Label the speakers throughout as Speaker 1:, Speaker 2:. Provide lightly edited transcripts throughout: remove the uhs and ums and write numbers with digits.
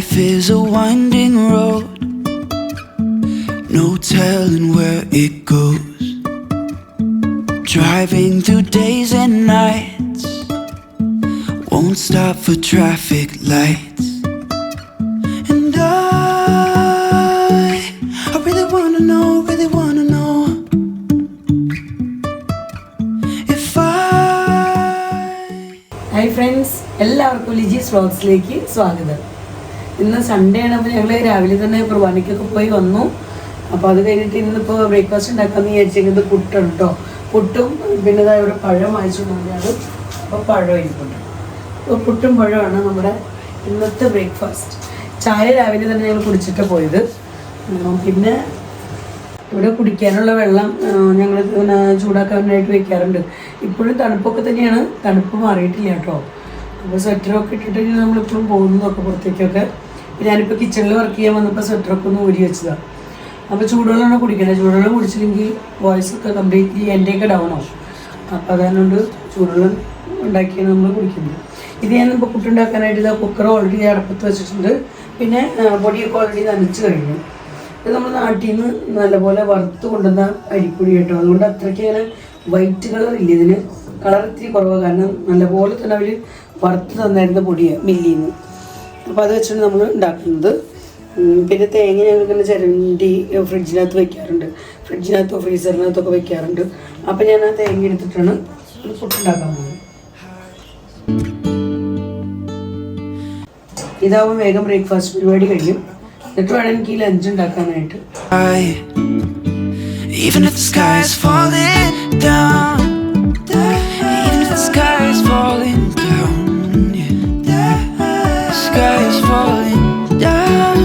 Speaker 1: Life is a winding road, no telling where it goes. Driving through days and nights, won't stop for traffic lights. And I really wanna know if
Speaker 2: Hi friends, എല്ലാവർക്കും ലിജീസ് വ്ളോഗ്സിലേക്ക് സ്വാഗതം. ഇന്ന് Sunday ആണ്. അപ്പോൾ ഞങ്ങൾ രാവിലെ തന്നെ കുർബാനയ്ക്കൊക്കെ പോയി വന്നു. അപ്പോൾ അത് കഴിഞ്ഞിട്ട് ഇന്നിപ്പോൾ ബ്രേക്ക്ഫാസ്റ്റ് ഉണ്ടാക്കാമെന്ന് വിചാരിച്ചിരിക്കുന്നത് പുട്ടാണ് കേട്ടോ. പുട്ടും പിന്നെ ഇവിടെ പഴം വാങ്ങിച്ചുകൊണ്ടാണ്. അപ്പോൾ പഴം ഇരിപ്പുണ്ട്. അപ്പോൾ പുട്ടും പഴമാണ് നമ്മുടെ ഇന്നത്തെ ബ്രേക്ക്ഫാസ്റ്റ്. ചായ രാവിലെ തന്നെ ഞങ്ങൾ കുടിച്ചിട്ട് പോയത്. പിന്നെ ഇവിടെ കുടിക്കാനുള്ള വെള്ളം ഞങ്ങൾ ചൂടാക്കാനായിട്ട് വയ്ക്കാറുണ്ട്. ഇപ്പോഴും തണുപ്പൊക്കെ തന്നെയാണ്, തണുപ്പ് മാറിയിട്ടില്ല കേട്ടോ. അപ്പോൾ സ്വെറ്ററൊക്കെ ഇട്ടിട്ട് നമ്മളിപ്പോഴും പോകുന്നതൊക്കെ പുറത്തേക്കൊക്കെ. ഞാനിപ്പോൾ കിച്ചണിൽ വർക്ക് ചെയ്യാൻ വന്നപ്പോൾ സ്വെറ്ററൊക്കെ ഒന്ന് ഊരി വെച്ചതാണ്. അപ്പോൾ ചൂടുവെള്ളമാണ് കുടിക്കണത്. ചൂടുവെള്ളം കുടിച്ചില്ലെങ്കിൽ വോയിസൊക്കെ കംപ്ലീറ്റ്ലി എൻ്റെയൊക്കെ ഡൗൺ ആവും. അപ്പോൾ അതുകൊണ്ട് ചൂടുവെള്ളം ഉണ്ടാക്കിയാണ് നമ്മൾ കുടിക്കുന്നത്. ഇത് ഞാനിപ്പോൾ പുട്ടുണ്ടാക്കാനായിട്ട് ഇതാ കുക്കർ ഓൾറെഡി അടപ്പത്ത് വെച്ചിട്ടുണ്ട്. പിന്നെ പൊടിയൊക്കെ ഓൾറെഡി നനച്ച് കഴിഞ്ഞു. ഇത് നമ്മൾ നാട്ടിൽ നിന്ന് നല്ലപോലെ വറുത്ത് കൊണ്ടുവന്ന അരിപ്പൊടി കേട്ടോ. അതുകൊണ്ട് അത്രയ്ക്ക് അങ്ങനെ വൈറ്റ് കളർ ഇല്ല. ഇതിന് കളർ ഇത്തിരി കുറവാണ്. കാരണം നല്ലപോലെ തന്നെ അവർ വറുത്ത് തന്നായിരുന്ന പൊടിയാണ് മില്ലിൽ നിന്ന്. അപ്പോൾ അത് വെച്ചിട്ട് നമ്മൾ ഉണ്ടാക്കുന്നത്. പിന്നെ തേങ്ങ ഞങ്ങളിങ്ങനെ ചിരണ്ടി ഫ്രിഡ്ജിനകത്ത് വയ്ക്കാറുണ്ട്. ഫ്രിഡ്ജിനകത്തോ ഫ്രീസറിനകത്തൊക്കെ വയ്ക്കാറുണ്ട്. അപ്പോൾ ഞാൻ ആ തേങ്ങ എടുത്തിട്ടാണ് പുട്ടുണ്ടാക്കാൻ പോകുന്നത്. ഇതാവുമ്പോൾ വേഗം ബ്രേക്ക്ഫാസ്റ്റ് പരിപാടി കഴിയും. എന്നിട്ട് വേണം എനിക്ക് ഈ ലഞ്ച് ഉണ്ടാക്കാനായിട്ട്.
Speaker 1: Even if the sky is falling down, even if the sky is falling down, yeah. The sky is falling down.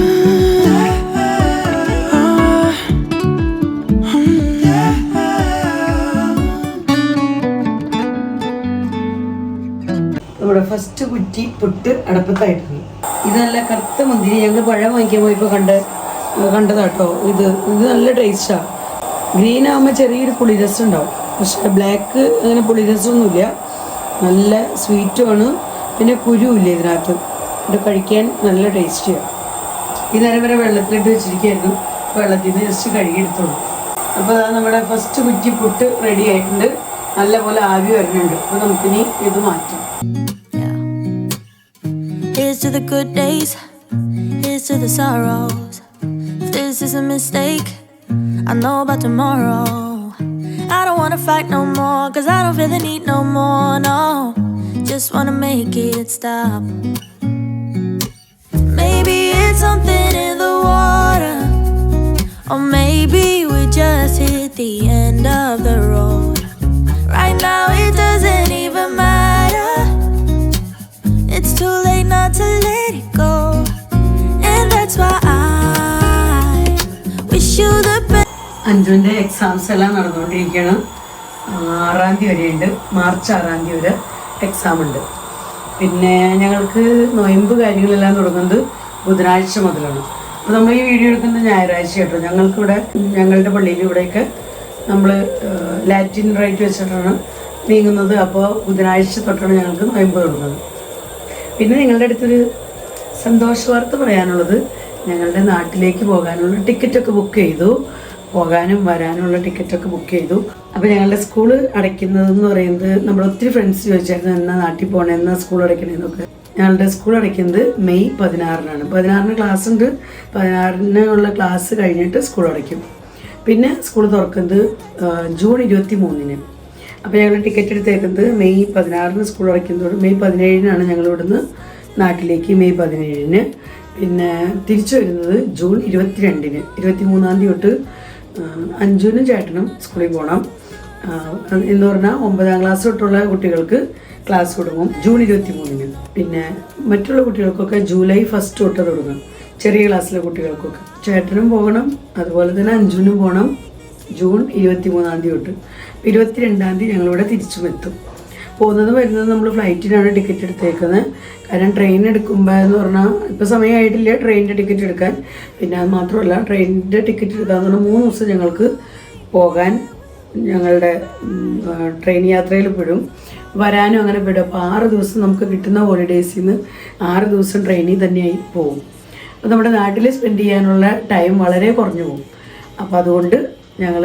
Speaker 2: നമ്മുടെ ഫസ്റ്റ് കുറ്റി പുട്ട് അടപ്പത്തായിട്ടുണ്ട്. ഇത് നല്ല കറുത്ത മുന്തിരി. ഞങ്ങൾ പഴം വാങ്ങിക്കാൻ പോയപ്പോൾ കണ്ടതാട്ടോ. ഇത് നല്ല ടേസ്റ്റാണ്. ഗ്രീൻ ആകുമ്പോൾ ചെറിയൊരു പുളിരസം ഉണ്ടാവും. പക്ഷേ ബ്ലാക്ക് അങ്ങനെ പുളിരസമൊന്നുമില്ല. നല്ല സ്വീറ്റുമാണ്. പിന്നെ കുരുവില്ല ഇതിനകത്ത്. ഇത് കഴിക്കാൻ നല്ല ടേസ്റ്റിയാണ്. ഈ നേരം വരെ വെള്ളത്തിലിട്ട് വെച്ചിരിക്കുകയായിരുന്നു. വെള്ളത്തിൽ നിന്ന് ജസ്റ്റ് കഴുകിയെടുത്തോളൂ. അപ്പോൾ അതാ നമ്മുടെ ഫസ്റ്റ് കുറ്റി പുട്ട് റെഡി ആയിട്ടുണ്ട്. നല്ലപോലെ ആവി വരുന്നുണ്ട്. അപ്പോൾ നമുക്കിനി ഇത് മാറ്റാം.
Speaker 3: Here's to the good days, here's to the sorrows. If this is a mistake, I know about tomorrow. I don't wanna fight no more, cause I don't feel the need no more, no. Just wanna make it stop. Maybe it's something in the water, or maybe we just hit the end of the road. Right now it doesn't even matter. It's too late not to let it go. And that's why I wish you the best.
Speaker 2: അഞ്ജുവിൻ്റെ exams എല്ലാം നടന്നുകൊണ്ടിരിക്കുകയാണ്. 6-ാം തീയതി വരെയുണ്ട്. March 6-ാം തീയതി വരെ exam ഉണ്ട്. പിന്നെ ഞങ്ങൾക്ക് നൊയമ്പ് കാര്യങ്ങളെല്ലാം തുടങ്ങുന്നത് ബുധനാഴ്ച മുതലാണ്. അപ്പോൾ നമ്മൾ ഈ വീഡിയോ എടുക്കുന്നത് ഞായറാഴ്ച കേട്ടോ. ഞങ്ങൾക്കിവിടെ ഞങ്ങളുടെ പള്ളിയിൽ ഇവിടെയൊക്കെ നമ്മൾ ലാറ്റിൻ റൈറ്റ് വെച്ചിട്ടാണ് നീങ്ങുന്നത്. അപ്പോൾ ബുധനാഴ്ച തൊട്ടാണ് ഞങ്ങൾക്ക് നൊയമ്പ് തുടങ്ങുന്നത്. പിന്നെ നിങ്ങളുടെ അടുത്തൊരു സന്തോഷ വാർത്ത പറയാനുള്ളത്, ഞങ്ങളുടെ നാട്ടിലേക്ക് പോകാനുള്ള ടിക്കറ്റൊക്കെ ബുക്ക് ചെയ്തു. പോകാനും വരാനുള്ള ടിക്കറ്റൊക്കെ ബുക്ക് ചെയ്തു. അപ്പോൾ ഞങ്ങളുടെ സ്കൂൾ അടയ്ക്കുന്നതെന്ന് പറയുന്നത് നമ്മൾ ഒത്തിരി ഫ്രണ്ട്സ് ചോദിച്ചായിരുന്നു എന്നാ നാട്ടിൽ പോകണേ, എന്നാ സ്കൂൾ അടയ്ക്കണേന്നൊക്കെ. ഞങ്ങളുടെ സ്കൂൾ അടയ്ക്കുന്നത് മെയ് 16-നാണ്. 16-ന് ക്ലാസ് ഉണ്ട്. 16-നുള്ള ക്ലാസ് കഴിഞ്ഞിട്ട് സ്കൂൾ അടയ്ക്കും. പിന്നെ സ്കൂൾ തുറക്കുന്നത് ജൂൺ 23-ന്. അപ്പോൾ ഞങ്ങൾ ടിക്കറ്റ് എടുത്തേക്കുന്നത് മെയ് 16-ന് സ്കൂൾ അടയ്ക്കുന്നതോട് മെയ് 17-നാണ് ഞങ്ങൾ ഇവിടുന്ന് നാട്ടിലേക്ക്. മെയ് 17-ന് പിന്നെ തിരിച്ചു വരുന്നത് ജൂൺ 22-ന്. 23-ാം തീയതി തൊട്ട് അഞ്ജുനും ചേട്ടനും സ്കൂളിൽ പോകണം. എന്ന് പറഞ്ഞാൽ 9-ാം ക്ലാസ് തൊട്ടുള്ള കുട്ടികൾക്ക് ക്ലാസ് തുടങ്ങും ജൂൺ 23-ന്. പിന്നെ മറ്റുള്ള കുട്ടികൾക്കൊക്കെ ജൂലൈ 1 തൊട്ട് തുടങ്ങും. ചെറിയ ക്ലാസ്സിലെ കുട്ടികൾക്കൊക്കെ. ചേട്ടനും പോകണം, അതുപോലെ തന്നെ അഞ്ജുനും പോകണം ജൂൺ 23-ാം തീയതി തൊട്ട്. 22-ാം തീയതി ഞങ്ങളിവിടെ തിരിച്ചും എത്തും. പോകുന്നത് വരുന്നത് നമ്മൾ ഫ്ലൈറ്റിനാണ് ടിക്കറ്റ് എടുത്തേക്കുന്നത്. കാരണം ട്രെയിൻ എടുക്കുമ്പോൾ എന്ന് പറഞ്ഞാൽ ഇപ്പോൾ സമയമായിട്ടില്ല ട്രെയിനിൻ്റെ ടിക്കറ്റ് എടുക്കാൻ. പിന്നെ അത് മാത്രമല്ല ട്രെയിനിൻ്റെ ടിക്കറ്റ് എടുക്കാമെന്ന് പറഞ്ഞാൽ 3 ദിവസം ഞങ്ങൾക്ക് പോകാൻ ഞങ്ങളുടെ ട്രെയിൻ യാത്രയിൽ പെടും. വരാനും അങ്ങനെ പെടും. അപ്പോൾ 6 ദിവസം നമുക്ക് കിട്ടുന്ന ഹോളിഡേയ്സിൽ നിന്ന് 6 ദിവസം ട്രെയിനിൽ തന്നെയായി പോകും. അപ്പോൾ നമ്മുടെ നാട്ടിൽ സ്പെൻഡ് ചെയ്യാനുള്ള ടൈം വളരെ കുറഞ്ഞു പോകും. അപ്പോൾ അതുകൊണ്ട് ഞങ്ങൾ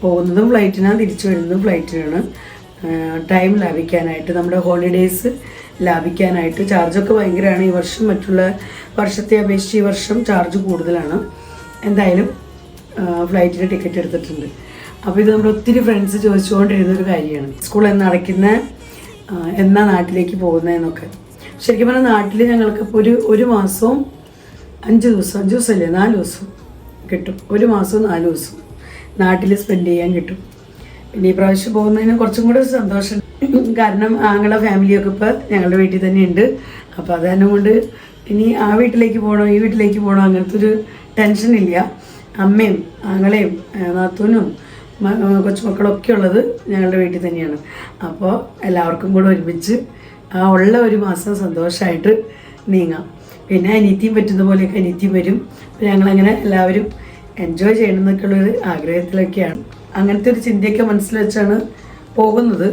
Speaker 2: പോകുന്നതും ഫ്ലൈറ്റിനാണ്, തിരിച്ചു വരുന്നതും ഫ്ലൈറ്റിനാണ്. ടൈം ലാഭിക്കാനായിട്ട്, നമ്മുടെ ഹോളിഡേയ്സ് ലാഭിക്കാനായിട്ട്. ചാർജൊക്കെ ഭയങ്കരമാണ് ഈ വർഷം, മറ്റുള്ള വർഷത്തെ അപേക്ഷിച്ച് ഈ വർഷം ചാർജ് കൂടുതലാണ്. എന്തായാലും ഫ്ലൈറ്റിന് ടിക്കറ്റ് എടുത്തിട്ടുണ്ട്. അപ്പോൾ ഇത് നമ്മുടെ ഒത്തിരി ഫ്രണ്ട്സ് ചോദിച്ചുകൊണ്ടിരുന്നൊരു കാര്യമാണ്, സ്കൂൾ എന്ന് അടയ്ക്കുന്ന എന്നാ നാട്ടിലേക്ക് പോകുന്നതെന്നൊക്കെ. ശരിക്കും പറഞ്ഞാൽ നാട്ടിൽ ഞങ്ങൾക്കിപ്പോൾ ഒരു മാസവും 5 ദിവസമല്ലേ 4 ദിവസം കിട്ടും. 1 മാസവും 4 ദിവസം നാട്ടിൽ സ്പെൻഡ് ചെയ്യാൻ കിട്ടും. പിന്നെ ഈ പ്രാവശ്യം പോകുന്നതിന് കുറച്ചും കൂടെ സന്തോഷം, കാരണം ആങ്ങളെ ഫാമിലിയൊക്കെ ഇപ്പോൾ ഞങ്ങളുടെ വീട്ടിൽ തന്നെ ഉണ്ട്. അപ്പോൾ അത് തന്നെ കൊണ്ട് ഇനി ആ വീട്ടിലേക്ക് പോകണോ ഈ വീട്ടിലേക്ക് പോകണോ അങ്ങനത്തെ ഒരു ടെൻഷനില്ല. അമ്മയും ആങ്ങളെയും നാത്തൂനും കൊച്ചുമക്കളൊക്കെ ഉള്ളത് ഞങ്ങളുടെ വീട്ടിൽ തന്നെയാണ്. അപ്പോൾ എല്ലാവർക്കും കൂടെ ഒരുമിച്ച് ആ ഉള്ള 1 മാസം സന്തോഷമായിട്ട് നീങ്ങാം. പിന്നെ അനിയത്തിയും പറ്റുന്ന പോലെയൊക്കെ അനിയത്തിയും വരും. അപ്പോൾ ഞങ്ങളങ്ങനെ എല്ലാവരും എൻജോയ് ചെയ്യണം എന്നൊക്കെയുള്ളൊരു ആഗ്രഹത്തിലൊക്കെയാണ്. അങ്ങനത്തെ ഒരു ചിന്തയൊക്കെ മനസ്സിൽ വെച്ചാണ് പോകുന്നത്.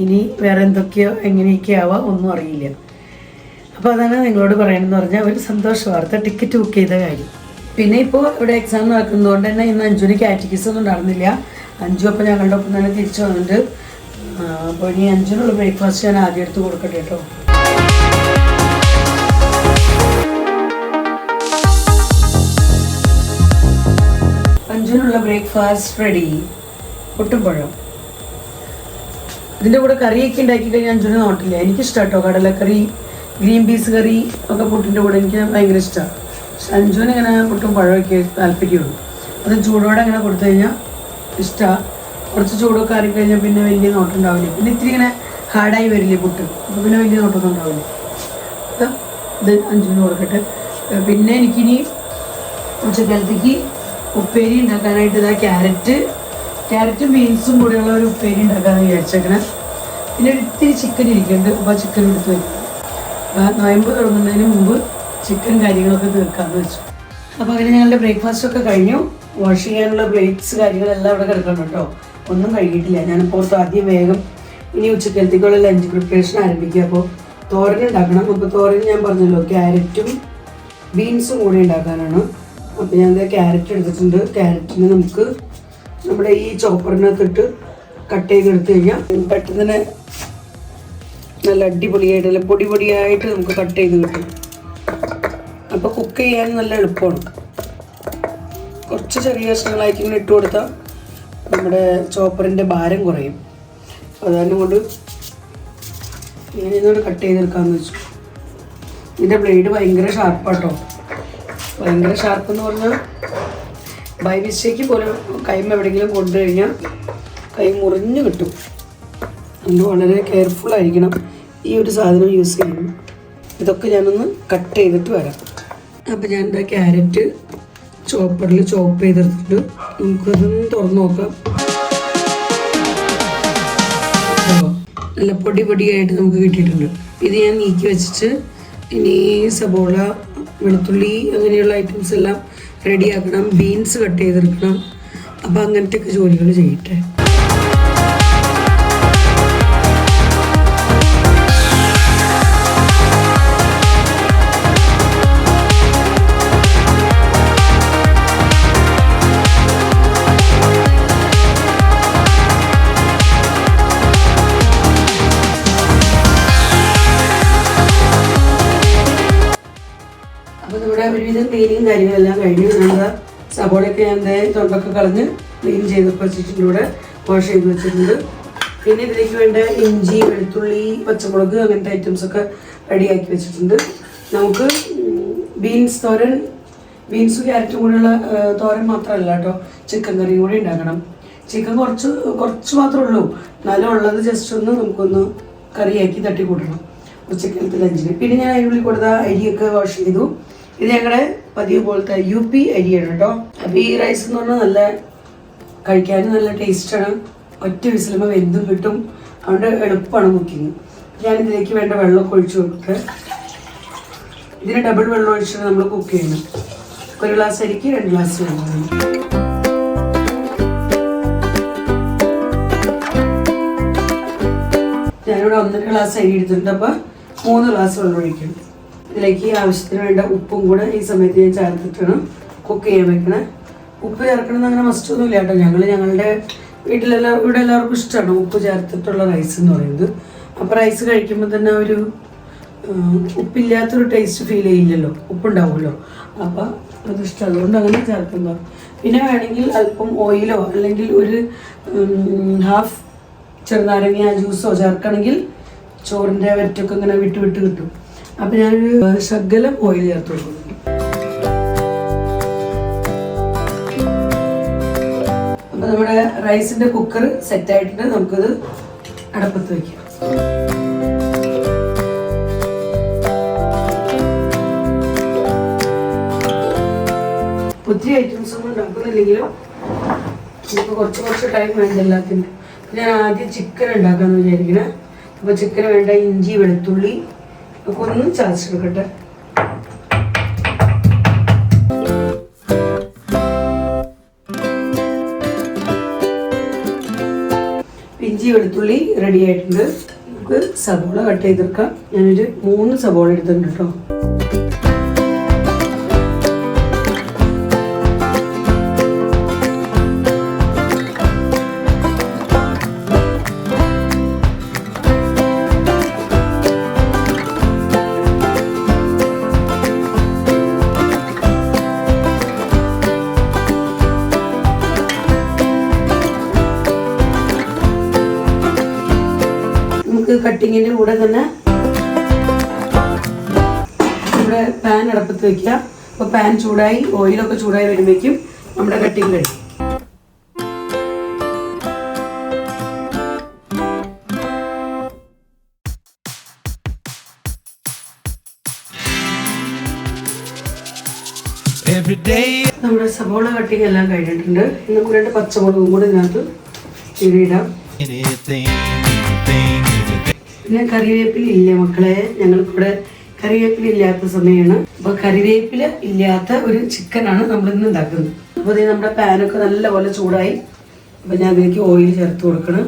Speaker 2: ഇനി വേറെ എന്തൊക്കെയോ എങ്ങനെയൊക്കെ ആവാം ഒന്നും അറിയില്ല. അപ്പോൾ അതാണ് നിങ്ങളോട് പറയണമെന്ന് പറഞ്ഞാൽ ഒരു സന്തോഷ വാർത്ത, ടിക്കറ്റ് ബുക്ക് ചെയ്ത കാര്യം. പിന്നെ ഇപ്പോൾ ഇവിടെ എക്സാം നടക്കുന്നതുകൊണ്ട് തന്നെ ഇന്ന് അഞ്ജുവിന് കാറ്റഗറീസ് ഒന്നും ഉണ്ടായിരുന്നില്ല. അഞ്ജു അപ്പോൾ ഞങ്ങളുടെ ഒപ്പം തന്നെ തിരിച്ചു വന്നിട്ട്, അപ്പോൾ ഇനി അഞ്ജുവിനുള്ള ബ്രേക്ക്ഫാസ്റ്റ് ഞാൻ ആദ്യം എടുത്ത് കൊടുക്കട്ടെ കേട്ടോ. അഞ്ജുവിനുള്ള ബ്രേക്ക്ഫാസ്റ്റ് റെഡി. പുട്ടുംപഴം. ഇതിൻ്റെ കൂടെ കറിയൊക്കെ ഉണ്ടാക്കി കഴിഞ്ഞാൽ അഞ്ജുവിന് നോട്ടില്ല. എനിക്കിഷ്ടം കേട്ടോ കടലക്കറി, ഗ്രീൻ പീസ് കറി ഒക്കെ പുട്ടിൻ്റെ കൂടെ എനിക്ക് ഭയങ്കര ഇഷ്ടമാണ്. പക്ഷെ അഞ്ജുവിന് ഇങ്ങനെ പുട്ടും പഴമൊക്കെ താല്പര്യമുള്ളൂ. അത് ചൂടോടെ അങ്ങനെ കൊടുത്തു കഴിഞ്ഞാൽ ഇഷ്ടമാണ്. കുറച്ച് ചൂടൊക്കെ ആറിക്കഴിഞ്ഞാൽ പിന്നെ വലിയ നോട്ടുണ്ടാവില്ല. പിന്നെ ഇത്തിരി ഇങ്ങനെ ഹാർഡായി വരില്ലേ പുട്ട്, അപ്പോൾ പിന്നെ വലിയ നോട്ടൊന്നും ഉണ്ടാവില്ല. ഇത് അഞ്ജുവിന് കൊടുക്കട്ടെ. പിന്നെ എനിക്കിനി ഉച്ചക്കാലത്തേക്ക് ഉപ്പേരി ഉണ്ടാക്കാനായിട്ട് ഇതാ ക്യാരറ്റും ബീൻസും കൂടെയുള്ള ഒരു ഉപ്പേരി ഉണ്ടാക്കാമെന്ന് വിചാരിച്ചേക്കണേ. പിന്നെ ഒരു ഇത്തിരി ചിക്കൻ ഇരിക്കുന്നുണ്ട്. അപ്പോൾ ചിക്കൻ എടുത്ത് വയ്ക്കും. നോയമ്പ് തുടങ്ങുന്നതിന് മുമ്പ് ചിക്കൻ കാര്യങ്ങളൊക്കെ തീർക്കാമെന്ന് വെച്ചു. അപ്പോൾ അങ്ങനെ ഞങ്ങളുടെ ബ്രേക്ക്ഫാസ്റ്റൊക്കെ കഴിഞ്ഞു. വാഷ് ചെയ്യാനുള്ള പ്ലേറ്റ്സ് കാര്യങ്ങളെല്ലാം ഇവിടെ കിടക്കണം കേട്ടോ, ഒന്നും കഴുകിയിട്ടില്ല. ഞാനിപ്പോൾ ആദ്യം വേഗം ഇനി ഉച്ചക്കലത്തേക്കുള്ള ലഞ്ച് പ്രിപ്പറേഷൻ ആരംഭിക്കുക. അപ്പോൾ തോരൻ ഉണ്ടാക്കണം. അപ്പോൾ തോരൻ ഞാൻ പറഞ്ഞല്ലോ ക്യാരറ്റും ബീൻസും കൂടി ഉണ്ടാക്കാനാണ്. അപ്പോൾ ഞാൻ ക്യാരറ്റ് എടുത്തിട്ടുണ്ട്. ക്യാരറ്റിന് നമുക്ക് നമ്മുടെ ഈ ചോപ്പറിനകത്തിട്ട് കട്ട് ചെയ്തെടുത്ത് കഴിഞ്ഞാൽ പെട്ടെന്ന് തന്നെ നല്ല അടിപൊളിയായിട്ട് നല്ല പൊടിയായിട്ട് നമുക്ക് കട്ട് ചെയ്ത് കിട്ടും. അപ്പോൾ കുക്ക് ചെയ്യാൻ നല്ല എളുപ്പമാണ്. കുറച്ച് ചെറിയ കഷ്ണങ്ങളായിട്ട് ഇങ്ങനെ ഇട്ട് കൊടുത്താൽ നമ്മുടെ ചോപ്പറിൻ്റെ ഭാരം കുറയും. അതുകൊണ്ട് കൊണ്ട് ഇങ്ങനെ ഇന്നോട് കട്ട് ചെയ്തെടുക്കാമെന്ന് വെച്ചു. ഇതിൻ്റെ ബ്ലേഡ് ഭയങ്കര ഷാർപ്പാട്ടോ. ഭയങ്കര ഷാർപ്പെന്ന് പറഞ്ഞാൽ ബൈ മിസ്റ്റേക്ക് പോലും കൈമ എവിടെയെങ്കിലും കൊണ്ടു കഴിഞ്ഞാൽ കൈ മുറിഞ്ഞ് കിട്ടും. അതുകൊണ്ട് വളരെ കെയർഫുള്ളായിരിക്കണം ഈ ഒരു സാധനം യൂസ് ചെയ്യുന്നത്. ഇതൊക്കെ ഞാനൊന്ന് കട്ട് ചെയ്തിട്ട് വരാം. അപ്പോൾ ഞാൻ എന്താ ക്യാരറ്റ് ചോപ്പറിൽ ചോപ്പ് ചെയ്തെടുത്തിട്ട് നമുക്കതൊന്ന് തുറന്ന് നോക്കാം. നല്ല പൊടിയായിട്ട് നമുക്ക് കിട്ടിയിട്ടുണ്ട്. ഇത് ഞാൻ നീക്കി വെച്ചിട്ട് ഇനി സബോള, വെളുത്തുള്ളി അങ്ങനെയുള്ള ഐറ്റംസ് എല്ലാം റെഡിയാക്കണം. ബീൻസ് കട്ട് ചെയ്തെടുക്കണം. അപ്പോൾ അങ്ങനത്തെയൊക്കെ ജോലികൾ ചെയ്യട്ടെ. ഒരുവിധം ക്ലീനിങ് കാര്യങ്ങളെല്ലാം കഴിഞ്ഞു. നമ്മുടെ സബോളയൊക്കെ ഞാൻ തൊണ്ടൊക്കെ കളഞ്ഞ് ക്ലീൻ ചെയ്തൊക്കെ വെച്ചിട്ടുണ്ട്. ഇവിടെ വാഷ് ചെയ്ത് വെച്ചിട്ടുണ്ട്. പിന്നെ ഇതിലേക്ക് വേണ്ട ഇഞ്ചി, വെളുത്തുള്ളി, പച്ചമുളക് അങ്ങനത്തെ ഐറ്റംസൊക്കെ റെഡിയാക്കി വെച്ചിട്ടുണ്ട്. നമുക്ക് ബീൻസ് തോരൻ, ബീൻസും ക്യാരറ്റും കൂടെയുള്ള തോരൻ മാത്രമല്ല കേട്ടോ, ചിക്കൻ കറിയും കൂടി ഉണ്ടാക്കണം. ചിക്കൻ കുറച്ച് മാത്രമേ ഉള്ളൂ, എന്നാലും ഉള്ളത് ജസ്റ്റ് ഒന്ന് നമുക്കൊന്ന് കറിയാക്കി തട്ടി കൂട്ടണം ഉച്ചക്കലത്തെ ലഞ്ചിന്. പിന്നെ ഞാൻ അതിനുള്ളിൽ കൊടുത്ത അരിയൊക്കെ വാഷ് ചെയ്തു. ഇത് ഞങ്ങളുടെ പതിവ് പോലത്തെ UP അരിയാണ് കേട്ടോ. അപ്പോൾ ഈ റൈസ് എന്ന് പറഞ്ഞാൽ നല്ല കഴിക്കാനും നല്ല ടേസ്റ്റാണ്. ഒറ്റ വിസിലുമ്പോൾ വെന്തും കിട്ടും. അതുകൊണ്ട് എളുപ്പമാണ് കുക്കിങ്. ഞാനിതിലേക്ക് വേണ്ട വെള്ളമൊക്കെ ഒഴിച്ചു കൊടുക്കുക. ഇതിന് ഡബിൾ വെള്ളം ഒഴിച്ചാണ് നമ്മൾ കുക്ക് ചെയ്യുന്നത്. 1 ഗ്ലാസ് അരിക്ക് 2 ഗ്ലാസ് വെള്ളം. ഞാനിവിടെ 1.5 ഗ്ലാസ് അരി എടുത്തിട്ടുണ്ട്. അപ്പോൾ 3 ഗ്ലാസ് വെള്ളം ഒഴിക്കണം. ഇതിലേക്ക് ആവശ്യത്തിന് വേണ്ട ഉപ്പും കൂടെ ഈ സമയത്ത് ഞാൻ ചേർത്തിട്ടാണ് കുക്ക് ചെയ്യാൻ വെക്കണേ. ഉപ്പ് ചേർക്കണമെന്ന് അങ്ങനെ മസ്റ്റൊന്നുമില്ല കേട്ടോ. ഞങ്ങളുടെ ഇവിടെ എല്ലാവർക്കും ഇഷ്ടമാണ് ഉപ്പ് ചേർത്തിട്ടുള്ള റൈസ് എന്ന് പറയുന്നത്. അപ്പോൾ റൈസ് കഴിക്കുമ്പോൾ തന്നെ ഒരു ഉപ്പില്ലാത്തൊരു ടേസ്റ്റ് ഫീൽ ചെയ്യില്ലല്ലോ, ഉപ്പുണ്ടാവുമല്ലോ. അപ്പോൾ അതിഷ്ടം, അതുകൊണ്ട് അങ്ങനെ ചേർക്കുന്നത്. പിന്നെ വേണമെങ്കിൽ അല്പം ഓയിലോ അല്ലെങ്കിൽ ഒരു ഹാഫ് ചെറുനാരങ്ങ ജ്യൂസോ ചേർക്കണമെങ്കിൽ ചോറിൻ്റെ വറ്റൊക്കെ ഇങ്ങനെ വിട്ട് കിട്ടും. അപ്പം ഞാനൊരു ശകലം ഓയിൽ ചേർത്ത് കൊടുക്കുന്നുണ്ട്. അപ്പം നമ്മുടെ റൈസിൻ്റെ കുക്കർ സെറ്റായിട്ടുണ്ട്. നമുക്കത് അടപ്പത്ത് വയ്ക്കാം. ഒത്തിരി ഐറ്റംസ് ഒന്നും ഉണ്ടാക്കുന്നില്ലെങ്കിലും നമുക്ക് കുറച്ച് ടൈം വേണ്ട എല്ലാത്തിനും. ഞാൻ ആദ്യം ചിക്കൻ ഉണ്ടാക്കാമെന്ന് വിചാരിക്കണേ. അപ്പോൾ ചിക്കന് വേണ്ട ഇഞ്ചി വെളുത്തുള്ളി ഒക്കെ ഒന്ന് ചതച്ചെടുക്കട്ടെ. ഇഞ്ചി വെളുത്തുള്ളി റെഡി ആയിട്ടുണ്ട്. നമുക്ക് സവോള കട്ട് ചെയ്തെടുക്കാം. ഞാനൊരു 3 സവോള എടുത്തിട്ടുണ്ട് കേട്ടോ. കട്ടിങ്ങിൻ്റെ കൂടെ തന്നെ നമ്മുടെ പാൻ അടപ്പത്ത് വെക്കുക. അപ്പോൾ പാൻ ചൂടായി ഓയിലൊക്കെ ചൂടായി വരുമ്പോഴേക്കും നമ്മുടെ കട്ടിങ് കഴിയും. നമ്മുടെ സവോള കട്ടിങ് എല്ലാം കഴിഞ്ഞിട്ടുണ്ട്. നമുക്ക് 2 പച്ചമുളകും കൂടെ ഇതിനകത്ത് ഇടാം. പിന്നെ കറിവേപ്പില ഇല്ല മക്കളെ, ഞങ്ങൾക്കിവിടെ കറിവേപ്പില ഇല്ലാത്ത സമയമാണ്. അപ്പോൾ കറിവേപ്പില ഇല്ലാത്ത ഒരു ചിക്കനാണ് നമ്മളിന്ന് ഉണ്ടാക്കുന്നത്. അപ്പോൾ ഇത് നമ്മുടെ പാനൊക്കെ നല്ലപോലെ ചൂടായി. അപ്പോൾ ഞാൻ അതിലേക്ക് ഓയിൽ ചേർത്ത് കൊടുക്കണം.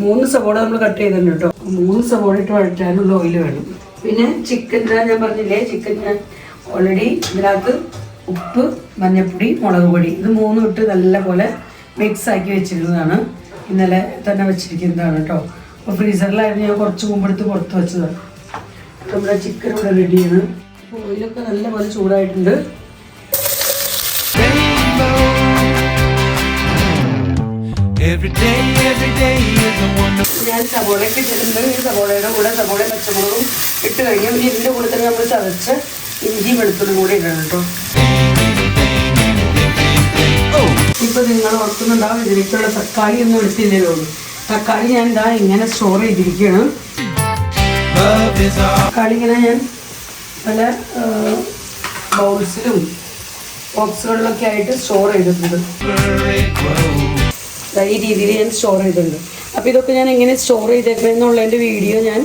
Speaker 2: 3 സവോള നമ്മൾ കട്ട് ചെയ്തിട്ടുണ്ട് കേട്ടോ. 3 സവോള ഇട്ട് വഴറ്റാനുള്ള ഓയിൽ വേണം. പിന്നെ ചിക്കൻ ഞാൻ പറഞ്ഞില്ലേ, ചിക്കൻ ഞാൻ ഓൾറെഡി ഇതിനകത്ത് ഉപ്പ്, മഞ്ഞൾപ്പൊടി, മുളക് പൊടി ഇത് 3 ഇട്ട് നല്ലപോലെ മിക്സ് ആക്കി വെച്ചിരുന്നതാണ്. ഇന്നലെ തന്നെ വെച്ചിരിക്കുന്നതാണ് കേട്ടോ. അപ്പോൾ ഫ്രീസറിലായിരുന്നു, ഞാൻ കുറച്ച് മുമ്പെടുത്ത് പുറത്ത് വെച്ചതാണ്. നമ്മുടെ ചിക്കൻ ഇവിടെ റെഡിയാണ്. ഓയിലൊക്കെ നല്ലപോലെ ചൂടായിട്ടുണ്ട്. ഞാൻ സവോളയൊക്കെ ഇട്ടിട്ടുണ്ട്. ഈ സവോളയുടെ കൂടെ സവോളയും പച്ചമുളകും ഇട്ട് കഴിഞ്ഞു. ഇതിൻ്റെ കൂടെ തന്നെ നമ്മൾ ചതച്ച് ഇഞ്ചി വെളുത്തുള്ളി കൂടി ഇടണം കേട്ടോ. ഇപ്പൊ നിങ്ങൾ ഓർക്കുന്നുണ്ടാവും ഇതിലേക്കുള്ള തക്കാളി ഒന്നും എടുത്തില്ലല്ലോ. തക്കാളി ഞാൻ എന്താ ഇങ്ങനെ സ്റ്റോർ ചെയ്തിരിക്കുകയാണ്. തക്കാളി ഇങ്ങനെ ഞാൻ പല ബൗൾസിലും ബോക്സുകളിലൊക്കെ ആയിട്ട് സ്റ്റോർ ചെയ്തിട്ടുണ്ട്. ഈ രീതിയിൽ ഞാൻ സ്റ്റോർ ചെയ്തിട്ടുണ്ട്. അപ്പോൾ ഇതൊക്കെ ഞാൻ എങ്ങനെ സ്റ്റോർ ചെയ്തേക്കണമെന്നുള്ളതിൻ്റെ വീഡിയോ ഞാൻ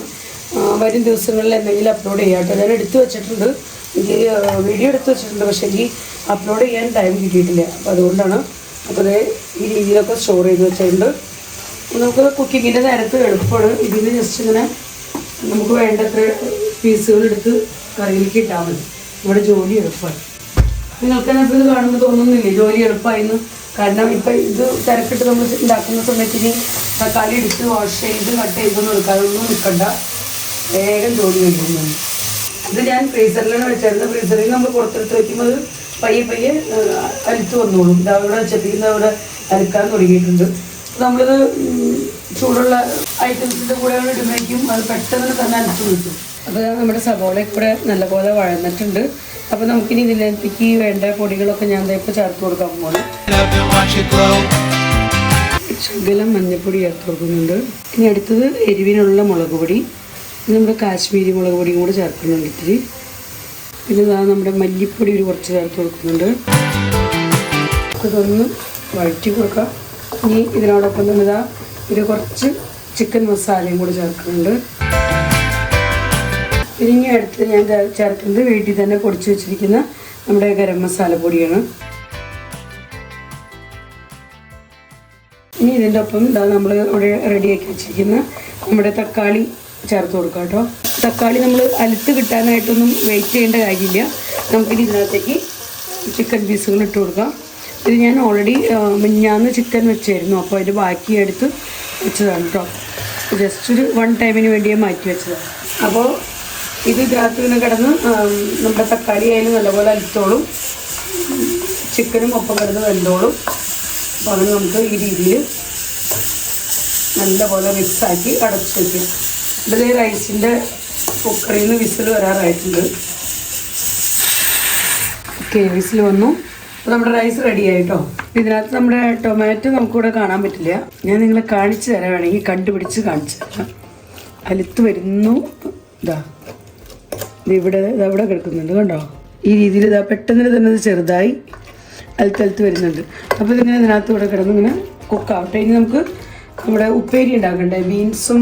Speaker 2: വരും ദിവസങ്ങളിൽ എന്തെങ്കിലും അപ്ലോഡ് ചെയ്യാം കേട്ടോ. ഞാൻ എടുത്തു വെച്ചിട്ടുണ്ട്, വീഡിയോ എടുത്തു വെച്ചിട്ടുണ്ട്, പക്ഷേ ഈ അപ്ലോഡ് ചെയ്യാൻ ടൈം കിട്ടിയിട്ടില്ല. അപ്പോൾ അതുകൊണ്ടാണ്. അപ്പോൾ അത് ഈ രീതിയിലൊക്കെ സ്റ്റോർ ചെയ്ത് വെച്ചിട്ടുണ്ട്. നമുക്ക് കുക്കിങ്ങിൻ്റെ നേരത്ത് എളുപ്പമാണ്. ഇതിന് ജസ്റ്റ് ഇങ്ങനെ നമുക്ക് വേണ്ടത്ര പീസുകളെടുത്ത് കറിയിലേക്ക് ഇട്ടാൽ മതി. ഇവിടെ ജോലി എളുപ്പമായി. നിങ്ങൾക്ക് തന്നെ ഇപ്പോൾ ഇത് കാണുമ്പോൾ തോന്നുന്നില്ലേ ജോലി എളുപ്പമായിരുന്നു? കാരണം ഇപ്പം ഇത് തിരക്കിട്ട് നമ്മൾ ഉണ്ടാക്കുന്ന സമയത്തിന് തക്കാളി എടുത്ത് വാഷ് ചെയ്ത് കട്ട് ചെയ്തൊന്നും എടുക്കാതൊന്നും നിൽക്കണ്ട, വേഗം ജോലി കഴിക്കുന്നുണ്ട്. ഇത് ഞാൻ ഫ്രീസറിലാണ് വെച്ചിരുന്നത്. ഫ്രീസറിൽ നമ്മൾ പുറത്തെടുത്ത് വയ്ക്കുമ്പോൾ പയ്യെ അരിത്ത് വന്നോളും. ഇത് അവിടെ വെച്ചെത്തിക്കുന്ന അവിടെ അരക്കാൻ തുടങ്ങിയിട്ടുണ്ട്. നമ്മളിത് ചൂടുള്ള ഐറ്റംസിൻ്റെ കൂടെ ഇടുമ്പോഴേക്കും അത് പെട്ടെന്ന് തന്നെ അരച്ച് കിട്ടും. അപ്പോൾ നമ്മുടെ സവോളയൊക്കെ കൂടെ നല്ലപോലെ വഴന്നിട്ടുണ്ട്. അപ്പോൾ നമുക്കിനി ഇതിലേക്ക് വേണ്ട പൊടികളൊക്കെ ഞാൻ ഇപ്പോൾ ചേർത്ത് കൊടുക്കാൻ പോകുന്നു. ശകലം മഞ്ഞൾപ്പൊടി ചേർത്ത് കൊടുക്കുന്നുണ്ട്. ഇനി അടുത്തത് എരിവിനുള്ള മുളക് പൊടി, നമ്മുടെ കാശ്മീരി മുളക് പൊടിയും കൂടെ ചേർക്കുന്നുണ്ട് ഇത്തിരി. പിന്നെ ഇതാ നമ്മുടെ മല്ലിപ്പൊടി ഒരു കുറച്ച് ചേർത്ത് കൊടുക്കുന്നുണ്ട്. ഇതൊന്ന് വഴറ്റി കൊടുക്കാം. ഇനി ഇതിനോടൊപ്പം തന്നെ ഇതാ ഒരു കുറച്ച് ചിക്കൻ മസാലയും കൂടി ചേർക്കുന്നുണ്ട്. ഇനി അടുത്ത് ഞാൻ ചേർക്കുന്നത് വീട്ടിൽ തന്നെ പൊടിച്ച് വെച്ചിരിക്കുന്ന നമ്മുടെ ഗരം മസാല പൊടിയാണ്. ഇനി ഇതിൻ്റെ ഒപ്പം ഇതാ നമ്മൾ ഇവിടെ റെഡിയാക്കി വെച്ചിരിക്കുന്ന നമ്മുടെ തക്കാളി ചേർത്ത് കൊടുക്കാം കേട്ടോ. തക്കാളി നമ്മൾ അലുത്ത് കിട്ടാനായിട്ടൊന്നും വെയിറ്റ് ചെയ്യേണ്ട കാര്യമില്ല. നമുക്കിനി ഇതിനകത്തേക്ക് ചിക്കൻ പീസുകൾ ഇട്ട് കൊടുക്കാം. ഇത് ഞാൻ ഓൾറെഡി മിഞ്ഞാന്ന് ചിക്കൻ വെച്ചായിരുന്നു, അപ്പോൾ അതിൻ്റെ ബാക്കി എടുത്ത് വെച്ചതാണ് കേട്ടോ. ജസ്റ്റ് ഒരു 1 ടൈമിന് വേണ്ടിയേ മാറ്റി വെച്ചതാണ്. അപ്പോൾ ഇത് ഇതിനകത്ത് ഇങ്ങനെ കിടന്ന് നമ്മുടെ തക്കാളി ആയാലും നല്ലപോലെ അലുത്തോളും, ചിക്കനും ഒപ്പം കിടന്ന് വെന്തോളും. അപ്പോൾ അങ്ങനെ നമുക്ക് ഈ രീതിയിൽ നല്ലപോലെ മിക്സാക്കി അടച്ച് വയ്ക്കും. ഇവിടെ റൈസിൻ്റെ കുക്കറിൽ നിന്ന് വിസിൽ വരാറായിട്ടുണ്ട്. ഓക്കെ, വിസിൽ വന്നു. അപ്പോൾ നമ്മുടെ റൈസ് റെഡി ആയിട്ടോ. ഇതിനകത്ത് നമ്മുടെ ടൊമാറ്റോ നമുക്കിവിടെ കാണാൻ പറ്റില്ല, ഞാൻ നിങ്ങളെ കാണിച്ചു തരാം, വേണമെങ്കിൽ കണ്ടുപിടിച്ച് കാണിച്ചു തരാം. അലുത്ത് വരുന്നു. ഇവിടെ കിടക്കുന്നുണ്ട് കണ്ടോ. ഈ രീതിയിൽ പെട്ടെന്ന് തന്നെ ഇത് ചെറുതായി അലുത്തലുത്ത് വരുന്നുണ്ട്. അപ്പോൾ ഇതിങ്ങനെ ഇതിനകത്ത് ഇവിടെ കിടന്ന് ഇങ്ങനെ കുക്കാവട്ടെ. ഇനി നമുക്ക് നമ്മുടെ ഉപ്പേരി ഉണ്ടാക്കണ്ടേ, ബീൻസും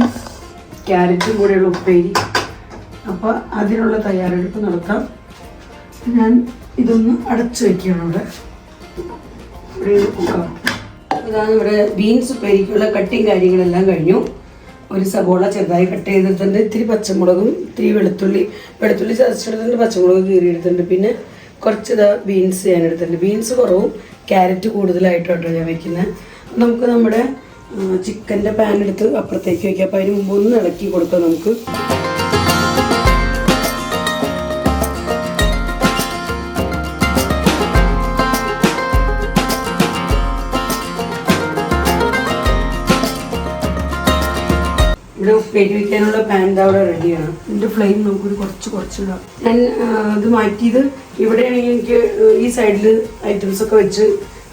Speaker 2: ക്യാരറ്റും കൂടെയുള്ള ഉപ്പേരി. അപ്പോൾ അതിനുള്ള തയ്യാറെടുപ്പ് നടത്താം. ഞാൻ ഇതൊന്ന് അടച്ചു വയ്ക്കുകയാണ്. ഇവിടെ കുക്കാവും. ഇതാണ് ഇവിടെ ബീൻസ് ഉപ്പേരിക്കുള്ള കട്ടിങ് കാര്യങ്ങളെല്ലാം കഴിഞ്ഞു. ഒരു സബോള ചെറുതായി കട്ട് ചെയ്തിട്ടുണ്ട്, ഇത്തിരി പച്ചമുളകും ഇത്തിരി വെളുത്തുള്ളി ചതച്ചെടുത്തിട്ടുണ്ട്, പച്ചമുളക് കീറിയെടുത്തിട്ടുണ്ട്, പിന്നെ കുറച്ച് ബീൻസ് ഞാൻ എടുത്തിട്ടുണ്ട്. ബീൻസ് കുറവും ക്യാരറ്റ് കൂടുതലായിട്ടോ ഞാൻ വയ്ക്കുന്നത്. നമുക്ക് നമ്മുടെ ചിക്കൻ്റെ പാൻ എടുത്ത് അപ്പുറത്തേക്ക് വയ്ക്കാം. അപ്പോൾ അതിന് മുമ്പ് ഒന്ന് ഇളക്കി കൊടുക്കാം നമുക്ക്. ഇവിടെ ഉപ്പേരി വയ്ക്കാനുള്ള പാൻ അവിടെ റെഡിയാണ്. ഇതിൻ്റെ ഫ്ലെയിം നമുക്കൊരു കുറച്ചിടാം. ഞാൻ ഇത് മാറ്റിയത് ഇവിടെയാണെങ്കിൽ എനിക്ക് ഈ സൈഡിൽ ഐറ്റംസൊക്കെ വെച്ച്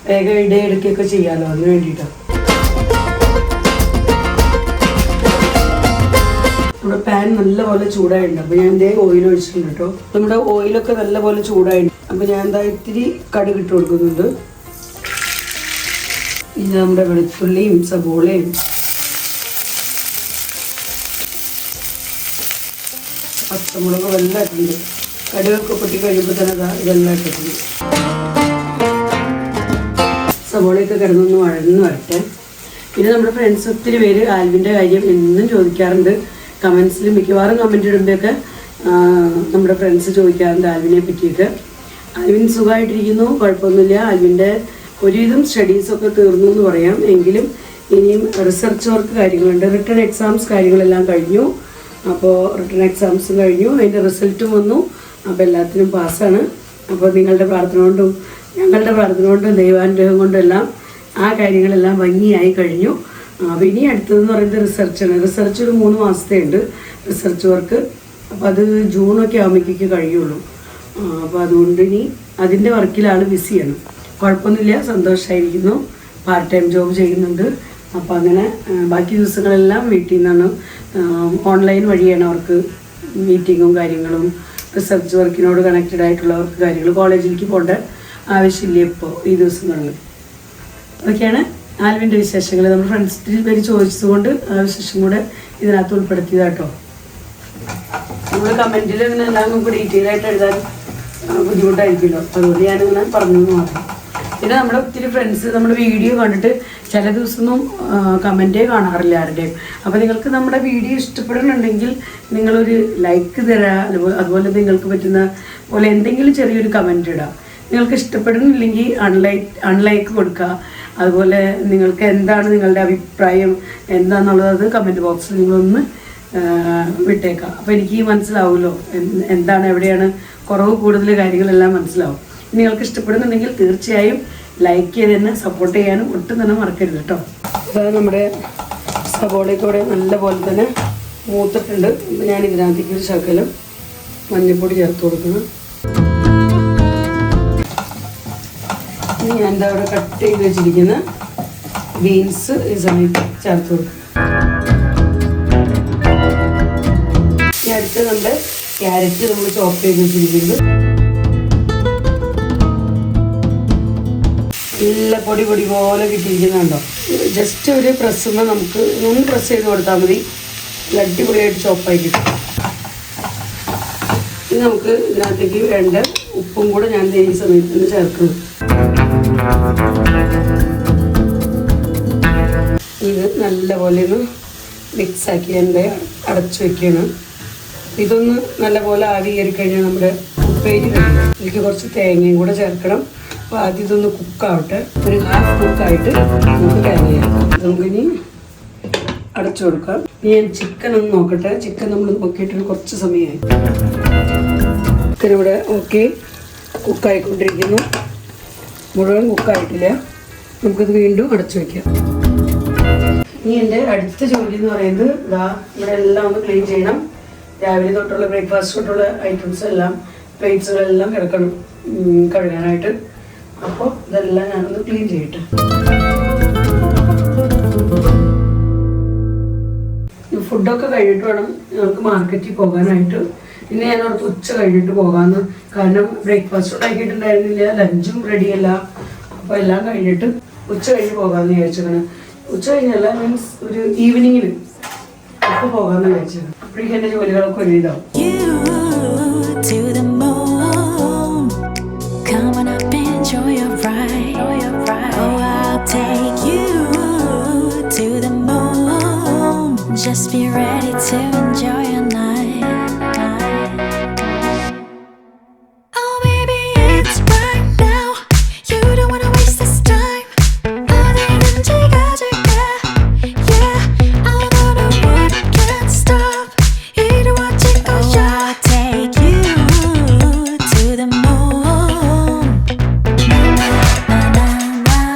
Speaker 2: വേഗം ഇടയ്ക്കൊക്കെ ചെയ്യാമല്ലോ, അതിന് വേണ്ടിയിട്ടാണ്. നമ്മുടെ പാൻ നല്ലപോലെ ചൂടായിട്ടുണ്ട്. അപ്പോൾ ഞാൻ ഇതേ ഓയിൽ ഒഴിച്ചിട്ടുണ്ട് കേട്ടോ. നമ്മുടെ ഓയിലൊക്കെ നല്ലപോലെ ചൂടായിട്ടുണ്ട്. അപ്പോൾ ഞാൻ എന്താ ഇത്തിരി കടുക് ഇട്ട് കൊടുക്കുന്നുണ്ട്. ഇത് നമ്മുടെ വെളുത്തുള്ളിയും സബോളയും പച്ചമുളക് എല്ലാം ഇട്ടുണ്ട്. കടുകൊക്കെ പൊട്ടി കഴിയുമ്പോൾ തന്നെ ഇതെല്ലാം ഇട്ടിട്ടുണ്ട്. സബോളയൊക്കെ കിടന്നൊന്ന് വഴന്ന് വരട്ടെ. പിന്നെ നമ്മുടെ ഫ്രണ്ട്സ് ഒത്തിരി പേര് ആൽവിൻ്റെ കാര്യം എന്നും ചോദിക്കാറുണ്ട്. കമൻസിൽ മിക്കവാറും കമൻറ്റ് ഇടുമ്പോഴൊക്കെ നമ്മുടെ ഫ്രണ്ട്സ് ചോദിക്കാറുണ്ട് ആൽവിനെ പറ്റിയിട്ട്. ആൽവിൻ സുഖമായിട്ടിരിക്കുന്നു, കുഴപ്പമൊന്നുമില്ല. ആൽവിൻ്റെ ഒരുവിധം സ്റ്റഡീസൊക്കെ തീർന്നു എന്ന് പറയാം. എങ്കിലും ഇനിയും റിസർച്ച് വർക്ക് കാര്യങ്ങളുണ്ട്. റിട്ടേൺ എക്സാംസ് കാര്യങ്ങളെല്ലാം കഴിഞ്ഞു. അപ്പോൾ റിട്ടേൺ എക്സാംസും കഴിഞ്ഞു, അതിൻ്റെ റിസൾട്ടും വന്നു. അപ്പോൾ എല്ലാത്തിനും പാസ്സാണ്. അപ്പോൾ നിങ്ങളുടെ പ്രാർത്ഥന കൊണ്ടും ഞങ്ങളുടെ പ്രാർത്ഥന കൊണ്ടും ദൈവാനുഗ്രഹം കൊണ്ടും എല്ലാം ആ കാര്യങ്ങളെല്ലാം ഭംഗിയായി കഴിഞ്ഞു. അപ്പോൾ ഇനി അടുത്തതെന്ന് പറയുന്നത് റിസർച്ചാണ്. റിസർച്ച് ഒരു 3 മാസത്തെ ഉണ്ട് റിസർച്ച് വർക്ക്. അപ്പോൾ അത് ജൂണൊക്കെ ആകുമ്പോഴേക്ക് കഴിയുള്ളൂ. അപ്പോൾ അതുകൊണ്ട് ഇനി അതിൻ്റെ വർക്കിൽ ആൾ ബിസിയാണ്. കുഴപ്പമൊന്നുമില്ല, സന്തോഷമായിരിക്കുന്നു. പാർട്ട് ടൈം ജോബ് ചെയ്യുന്നുണ്ട്. അപ്പോൾ അങ്ങനെ ബാക്കി ദിവസങ്ങളെല്ലാം വീട്ടിൽ നിന്നാണ്, ഓൺലൈൻ വഴിയാണ് അവർക്ക് മീറ്റിങ്ങും കാര്യങ്ങളും. റിസർച്ച് വർക്കിനോട് കണക്റ്റഡ് ആയിട്ടുള്ളവർക്ക് കാര്യങ്ങൾ, കോളേജിലേക്ക് പോകേണ്ട ആവശ്യമില്ല ഇപ്പോൾ ഈ ദിവസങ്ങളിൽ. അതൊക്കെയാണ് ആൽവിൻ്റെ വിശേഷങ്ങൾ. നമ്മൾ ഫ്രണ്ട്സിൽ പേര് ചോദിച്ചതുകൊണ്ട് ആ വിശേഷം കൂടെ ഇതിനകത്ത് ഉൾപ്പെടുത്തിയതാട്ടോ. നമ്മൾ കമൻറ്റിൽ ഇങ്ങനെ എല്ലാം നമുക്ക് ഡീറ്റെയിൽ ആയിട്ട് എഴുതാൻ ബുദ്ധിമുട്ടായിരിക്കുമല്ലോ, അതുകൊണ്ട് ഞാനിങ്ങനെ പറഞ്ഞു മാത്രം. പിന്നെ നമ്മുടെ ഒത്തിരി ഫ്രണ്ട്സ് നമ്മുടെ വീഡിയോ കണ്ടിട്ട് ചില ദിവസമൊന്നും കമൻറ്റേ കാണാറില്ല ആരുടെയും. അപ്പോൾ നിങ്ങൾക്ക് നമ്മുടെ വീഡിയോ ഇഷ്ടപ്പെടുന്നുണ്ടെങ്കിൽ നിങ്ങളൊരു ലൈക്ക് തരാം. അതുപോലെ നിങ്ങൾക്ക് പറ്റുന്ന പോലെ എന്തെങ്കിലും ചെറിയൊരു കമൻറ്റ് ഇടാം. നിങ്ങൾക്ക് ഇഷ്ടപ്പെടുന്നില്ലെങ്കിൽ അൺലൈക്ക് കൊടുക്കുക. അതുപോലെ നിങ്ങൾക്ക് എന്താണ് നിങ്ങളുടെ അഭിപ്രായം എന്താണെന്നുള്ളത് കമൻറ്റ് ബോക്സിൽ നിങ്ങളൊന്ന് വിട്ടേക്കാം. അപ്പോൾ എനിക്ക് മനസ്സിലാവുമല്ലോ എന്താണ് എവിടെയാണ് കുറവ് കൂടുതൽ കാര്യങ്ങളെല്ലാം മനസ്സിലാവും. നിങ്ങൾക്ക് ഇഷ്ടപ്പെടുന്നുണ്ടെങ്കിൽ തീർച്ചയായും ലൈക്ക് ചെയ്ത് തന്നെ സപ്പോർട്ട് ചെയ്യാനും ഒട്ടും തന്നെ മറക്കരുത് കേട്ടോ. അത് നമ്മുടെ സബോളയ്ക്കൂടെ നല്ല പോലെ തന്നെ മൂത്തിട്ടുണ്ട്. ഞാൻ ഇതിനകത്തേക്ക് ഒരു ശകലം മഞ്ഞൾപ്പൊടി ചേർത്ത് കൊടുക്കണം. ഇനി ഞാൻ എന്താ അവിടെ കട്ട് ചെയ്ത് വെച്ചിരിക്കുന്ന ബീൻസ് ഈ സമയത്ത് ചേർത്ത് കൊടുക്കും. ഇനി അടുത്ത് നമ്മുടെ ക്യാരറ്റ് നമ്മൾ ചോപ്പ് ചെയ്ത് വെച്ചിരിക്കുന്നത് നല്ല പൊടി പോലെ കിട്ടിയിരിക്കുന്നുണ്ടോ. ജസ്റ്റ് ഒരു പ്രസ്സുമ്പോൾ നമുക്ക് ഒന്ന് പ്രസ് ചെയ്ത് കൊടുത്താൽ മതി, അടിപൊളിയായിട്ട് ചോപ്പായി കിട്ടും. ഇനി നമുക്ക് ഇതിനകത്തേക്ക് വേണ്ട ഉപ്പും കൂടെ ഞാൻ ഈ സമയത്ത് ചേർക്കുന്നു. ഇത് നല്ലപോലെ ഒന്ന് മിക്സാക്കി എൻ്റെ അടച്ചു വയ്ക്കുകയാണ്. ഇതൊന്ന് നല്ലപോലെ ആവി കയറി കഴിഞ്ഞാൽ നമ്മുടെ ഉപ്പേരി കഴിയും. ഇതിലേക്ക് കുറച്ച് തേങ്ങയും കൂടെ ചേർക്കണം. അപ്പോൾ ആദ്യം ഇതൊന്ന് കുക്കാവട്ടെ. ഒരു ഹാഫ് കുക്കായിട്ട് നമുക്ക് തേങ്ങ ചേർക്കാം. നമുക്കിനി അടച്ചു കൊടുക്കാം. ഇനി ഞാൻ ചിക്കൻ ഒന്ന് നോക്കട്ടെ. ചിക്കൻ നമ്മൾ നോക്കിയിട്ടൊരു കുറച്ച് സമയമായി. ചിക്കൻ ഇവിടെ ഓക്കെ കുക്കായിക്കൊണ്ടിരിക്കുന്നു. മുഴുവൻ കുക്കായിട്ടില്ല. നമുക്കിത് വീണ്ടും അടച്ചു വയ്ക്കാം. ഇനി എൻ്റെ അടുത്ത ജോലി എന്ന് പറയുന്നത് ഇതാ ഇവിടെ എല്ലാം ഒന്ന് ക്ലീൻ ചെയ്യണം. രാവിലെ തൊട്ടുള്ള ബ്രേക്ക്ഫാസ്റ്റ് തൊട്ടുള്ള ഐറ്റംസ് എല്ലാം പ്ലേറ്റ്സുകളെല്ലാം കിടക്കണം കഴുകാനായിട്ട്. അപ്പോൾ ഇതെല്ലാം ഞാനൊന്ന് ക്ലീൻ ചെയ്യട്ടെ. ഫുഡൊക്കെ കഴിഞ്ഞിട്ട് വേണം നമുക്ക് മാർക്കറ്റിൽ പോകാനായിട്ട്. പിന്നെ ഞാൻ ഓർത്ത് ഉച്ച കഴിഞ്ഞിട്ട് പോകാമെന്ന്. കാരണം ബ്രേക്ക്ഫാസ്റ്റ് ഉണ്ടാക്കിയിട്ടുണ്ടായിരുന്നില്ല, ലഞ്ചും റെഡിയല്ല. അപ്പോൾ എല്ലാം കഴിഞ്ഞിട്ട് ഉച്ച കഴിഞ്ഞ് പോകാമെന്ന് വിചാരിച്ചതാണ്. ഉച്ച കഴിഞ്ഞല്ല, മീൻസ് ഒരു ഈവനിങ്ങിൽ അപ്പോൾ പോകാമെന്ന് വിചാരിച്ചതാണ്. അപ്പോഴേക്കും എൻ്റെ ജോലികളൊക്കെ ഒരുവിധാവും.
Speaker 3: Just be ready to enjoy your night. Oh baby, it's right now. You don't wanna waste this time. 어디든지 가줄게. Yeah, I know the world can't stop. 이리 와 찍어줘. I'll take you to the moon. Na na na na na na na.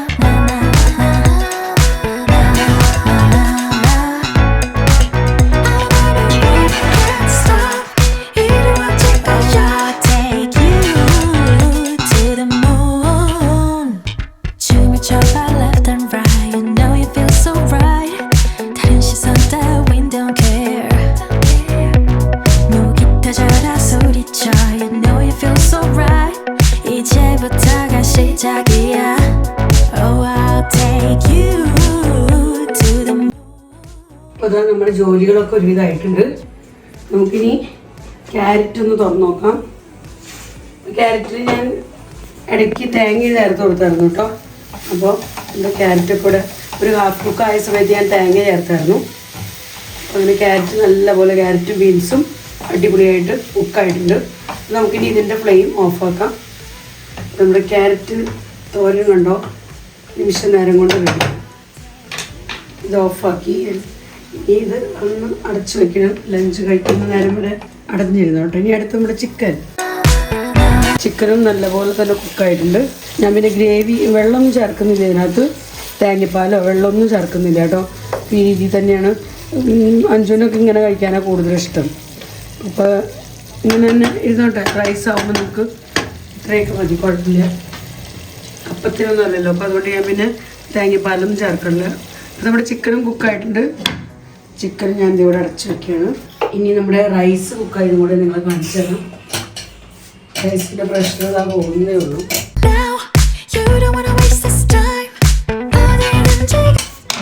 Speaker 2: അപ്പോൾ അതാ നമ്മുടെ ജോലികളൊക്കെ ഒരുവിധമായിട്ടുണ്ട്. നമുക്കിനി carrot ഒന്ന് തുറന്നു നോക്കാം. ക്യാരറ്റിൽ ഞാൻ ഇടയ്ക്ക് തേങ്ങ ചേർത്ത് കൊടുത്തായിരുന്നു കേട്ടോ. അപ്പോൾ എൻ്റെ ക്യാരറ്റൊക്കെ കൂടെ ഒരു ഹാഫ് കുക്കായ സമയത്ത് ഞാൻ തേങ്ങ ചേർത്തായിരുന്നു. അപ്പോൾ അങ്ങനെ ക്യാരറ്റ് നല്ലപോലെ ക്യാരറ്റും ബീൻസും അടിപൊളിയായിട്ട് കുക്കായിട്ടുണ്ട്. നമുക്കിനി ഇതിൻ്റെ ഫ്ലെയിം ഓഫാക്കാം. നമ്മുടെ ക്യാരറ്റ് തോരൻ കണ്ടോ, നിമിഷ നേരം കൊണ്ട് റെഡി. ഇത് ഓഫാക്കി ഇത് ഒന്ന് അടച്ചു വെക്കണം. ലഞ്ച് കഴിക്കുന്ന നേരം വരെ അടഞ്ഞിരുന്നു കേട്ടോ. ഇനി അടുത്ത് നമ്മുടെ ചിക്കനും നല്ലപോലെ തന്നെ കുക്കായിട്ടുണ്ട്. ഞാൻ പിന്നെ ഗ്രേവി വെള്ളമൊന്നും ചേർക്കുന്നില്ല ഇതിനകത്ത്. തേങ്ങപ്പാലോ വെള്ളമൊന്നും ചേർക്കുന്നില്ല കേട്ടോ. ഈ രീതിയിൽ തന്നെയാണ്. അഞ്ചുനൊക്കെ ഇങ്ങനെ കഴിക്കാനാണ് കൂടുതലിഷ്ടം. അപ്പോൾ ഇങ്ങനെ തന്നെ ഇരുന്നോട്ടെ. റൈസ് ആകുമ്പോൾ നമുക്ക് ഇത്രയൊക്കെ മതി, കുഴപ്പമില്ല. അപ്പത്തിനൊന്നും അല്ലല്ലോ. അപ്പോൾ അതുകൊണ്ട് ഞാൻ പിന്നെ തേങ്ങപ്പാലൊന്നും ചേർക്കണില്ല. അപ്പോൾ നമ്മുടെ ചിക്കനും കുക്കായിട്ടുണ്ട്. ചിക്കൻ ഞാൻ ഇതിവിടെ അടച്ചു വെക്കുകയാണ്. ഇനി നമ്മുടെ റൈസ് കുക്കായതും കൂടെ നിങ്ങളെ കാണിച്ചു തരാം. റൈസിൻ്റെ പ്രശ്നം ഇതാ പോകുന്നേ ഉള്ളൂ.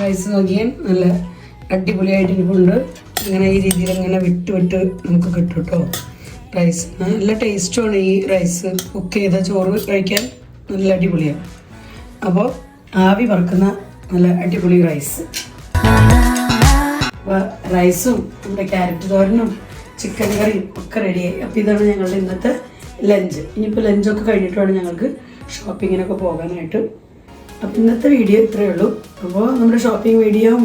Speaker 2: റൈസ് നോക്കിയാൽ നല്ല അടിപൊളിയായിട്ട് ഇരിപ്പുണ്ട്. ഇങ്ങനെ ഈ രീതിയിൽ ഇങ്ങനെ വിട്ട് നമുക്ക് കിട്ടും കേട്ടോ. റൈസ് നല്ല ടേസ്റ്റുമാണ്. ഈ റൈസ് കുക്ക് ചെയ്ത ചോറ് കഴിക്കാൻ നല്ല അടിപൊളിയാണ്. അപ്പോൾ ആവി പറക്കുന്ന നല്ല അടിപൊളി റൈസ്. അപ്പോൾ റൈസും നമ്മുടെ ക്യാരറ്റ് തോരനും ചിക്കൻ കറിയും ഒക്കെ റെഡിയായി. അപ്പോൾ ഇതാണ് ഞങ്ങളുടെ ഇന്നത്തെ ലഞ്ച്. ഇനിയിപ്പോൾ ലഞ്ചൊക്കെ കഴിഞ്ഞിട്ട് വേണം ഞങ്ങൾക്ക് ഷോപ്പിങ്ങിനൊക്കെ പോകാനായിട്ട്. അപ്പോൾ ഇന്നത്തെ വീഡിയോ ഇത്രയേ ഉള്ളൂ. അപ്പോൾ നമ്മുടെ ഷോപ്പിംഗ് വീഡിയോയും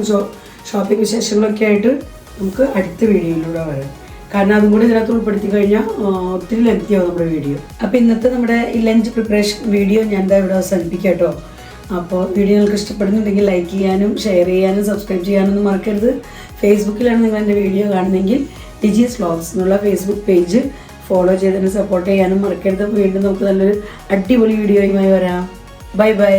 Speaker 2: ഷോപ്പിംഗ് വിശേഷങ്ങളൊക്കെ ആയിട്ട് നമുക്ക് അടുത്ത വീഡിയോയിലൂടെ വരാം. കാരണം അതും കൂടി ഇതിനകത്ത് ഉൾപ്പെടുത്തി കഴിഞ്ഞാൽ ഒത്തിരി ലെങ്തിയാവും നമ്മുടെ വീഡിയോ. അപ്പോൾ ഇന്നത്തെ നമ്മുടെ ഈ ലഞ്ച് പ്രിപ്പറേഷൻ വീഡിയോ ഞാൻ എന്താ ഇവിടെ അവസാനിപ്പിക്കാം കേട്ടോ. അപ്പോൾ വീഡിയോ നിങ്ങൾക്ക് ഇഷ്ടപ്പെടുന്നുണ്ടെങ്കിൽ ലൈക്ക് ചെയ്യാനും ഷെയർ ചെയ്യാനും സബ്സ്ക്രൈബ് ചെയ്യാനൊന്നും മറക്കരുത്. ഫേസ്ബുക്കിലാണ് നിങ്ങൾ എൻ്റെ വീഡിയോ കാണുന്നതെങ്കിൽ ഡിജീസ് വ്ലോഗ്സ് എന്നുള്ള ഫേസ്ബുക്ക് പേജ് ഫോളോ ചെയ്തതിന് സപ്പോർട്ട് ചെയ്യാനും മറക്കരുത്. വീണ്ടും നമുക്ക് നല്ലൊരു അടിപൊളി വീഡിയോയുമായി വരാം. Bye bye.